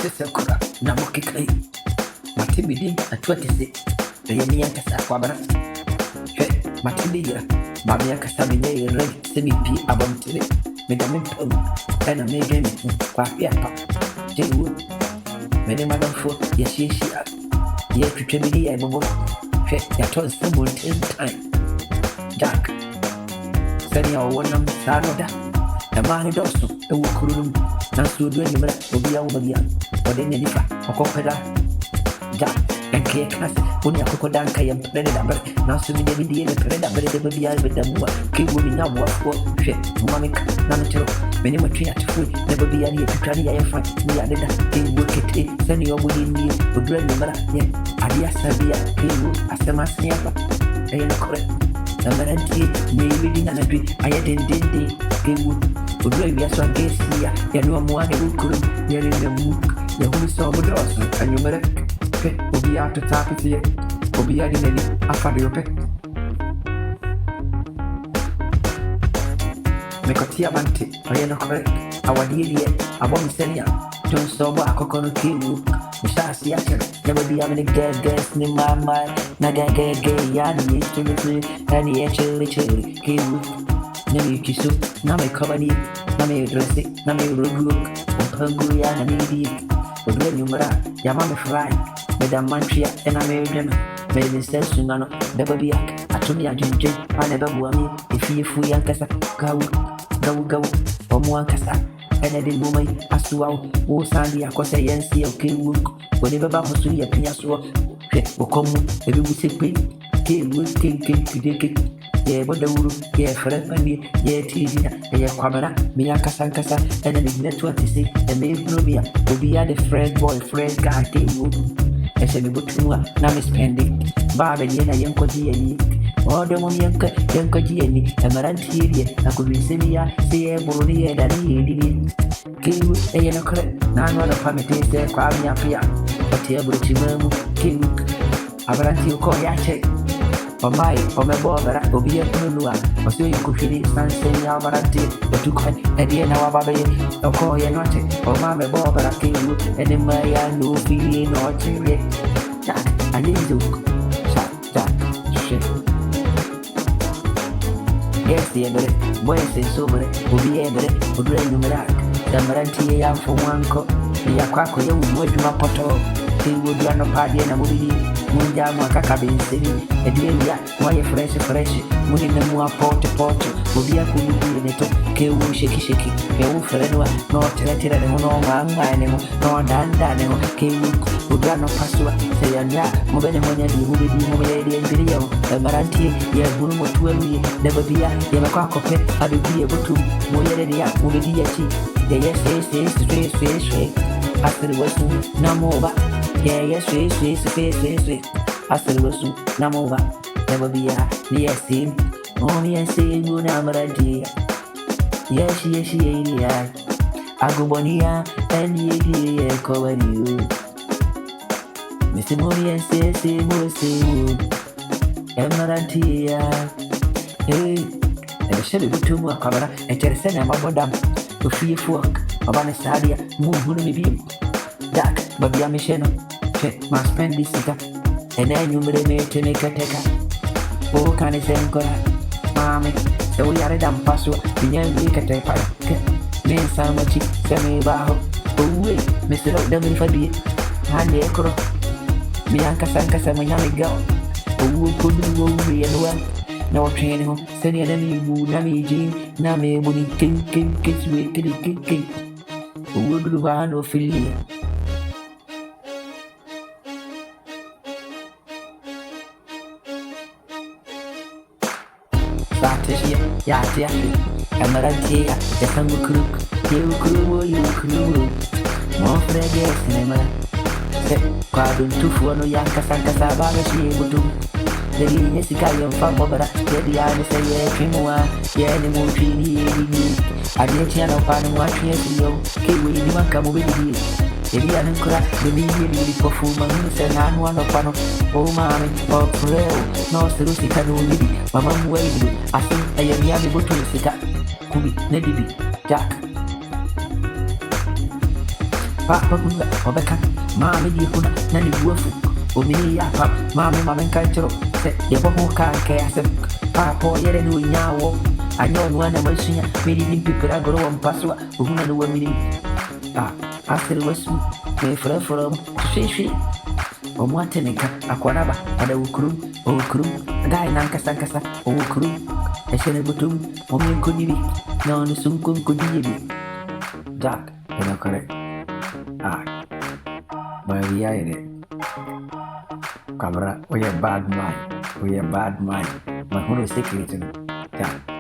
Sakura, Namoki, Matibidi, at 26, the Yamiaka Sakwabara, Matidia, Babia Casamine, Red, CBP, Abonti, Madame Pum, and a major Quapiapa, J. Wood, Madame Madame Fo, yes, she, yet to Tremidi, I will that was some time. Jack, Sanya, one of Sanoda, the man also, the Wukurum, Nansu doing will be over the or the Nifa, or Copera, Jack, and Kia Class, Punya Cocodanka and Predamber, Nansu David and Predamber, the baby with the Mua, King would now work for Shit, Mamik, Nanatero, many more tree at food, never be any to try the fight, me added that King would get it, send your wood in me, would bring the mother, yet, Adia Sabia, King wood, as the mass never, and correct. Namarati, maybe in a tree, I had in Dindi, King wood. Would be a song case here, and no more who could hear in the mook, the who saw the doors, and you met it will be out to tap it here, will be adding any after pet. Mekotia Banti, I am correct, our dear, I won't send ya, don't sober a coconut king, Mr. Seattle, never be having a gas in my mind, Naga gay, Yanni, and the actually king. Name kisu, Name Company, Name dress it, Name Ruguk, Punguya, and India. With Numera, Yamama Fry, Madame Mantia, and American, made in Sensungano, never be Atumia Jinjin, I never won if you fui Ankasa, go, or Muankasa, and I didn't move my Asuau, who Sandy, Akosa, Yancy, or King Wook, whenever Bahusu, a Piasua, or come, maybe we say, King Wook, King, yeah, but the wood, yeah, for that money, yeah, Tia, yeah, Quamara, Mia Casancasa, and then network to say, and maybe Nubia will be at the friend boyfriend guy, they would. I said, we would now spending Barbie, and Yanko Gianni, or the one Yanko Gianni, and Marantia, I could be Silia, say, Bolivia, and he did it. King, a correct, none of the family there, Kwame Apia, but here, Buchimamu, King, Abrantio Koyache. For my brother, will be a Punua, or so you could feel it, Sansay Alvarante, the two kind, and the end of our baby, or call you not it, or Mamma Barbara King, and in my no feeling or chili. Jack, I need to Jack, shit. Yes, the end boys is over, will be able to bring you back. The Marantia for one cup, the Aquaco, you would not put all. He would run a party and a movie. Munja Makakabin City, a dear, why fresh, moving the more porte, Ubia could be in it, Kill shaky, a Frenua, nor Teleted and no man, nor Dan, King would run a pastor, say, and ya, Mobenemonia, who will be moving in video, a Maranti, yeah, Bruno, never be a Yamacope, I will be able to Moya, would be a cheat. Yes, straight, after the Western, no more. Yeah, yes, face. I said, was Namova, never be a near scene. Only I say, good Amaradia. Yes, she, I go Bonia, and ye, cover you. Mr. Moria says, say, Amaradia. Hey, and shall be too much cover, and tell Senna, my madam, to fear fork, about a stadia, move with me. Jack, but the Michelle. Must spend this and then you may make a taker. Oh, can I say, Mammy, so we are a damn password. The young week at a park. Then some much, semi baho. Oh, wait, Mr. O'Donnell for the hand acro. Bianca Sanka, some young girl. Oh, couldn't be and well. No training, send your name, Nami Jean, Nami, Bunny, King, kids with King. Who would do one of Philly? Yeah, Amarantia, the Sangu Crook, you crew, more fragrance, Nema. Quadrum to Fuano Yanka Sanka Sabana, she able to. The Yesica of Fabobara, the other say, Kimua, Yanimu, I didn't channel Panama, Kiwi, you want come with you. Elian crack the million performance and I'm one of Pano, oh, mammy, or Prel, no, Lucy Canu, Mamma Wade, I think I am young able to sit up. Kubi, Neddy, Jack. Papa Buga, Obeka, Mammy Dipuna, Nanny Wolf, Omini Yapa, Mammy Mamma Kantro, Yabo can't care. Papa, yet and we now. I know one of us, meeting people I grow on Pasua, who know what meaning. After it was me from Shishi. O Martinica, Aquaraba, and a crew, O crew, a guy Nankasa, O crew, a Senabutum, O me could be, no, the Sunkum could be. Dark, you know, correct. But we are in it. Camera, we are bad mind. We are bad mind. My whole secret. Yeah.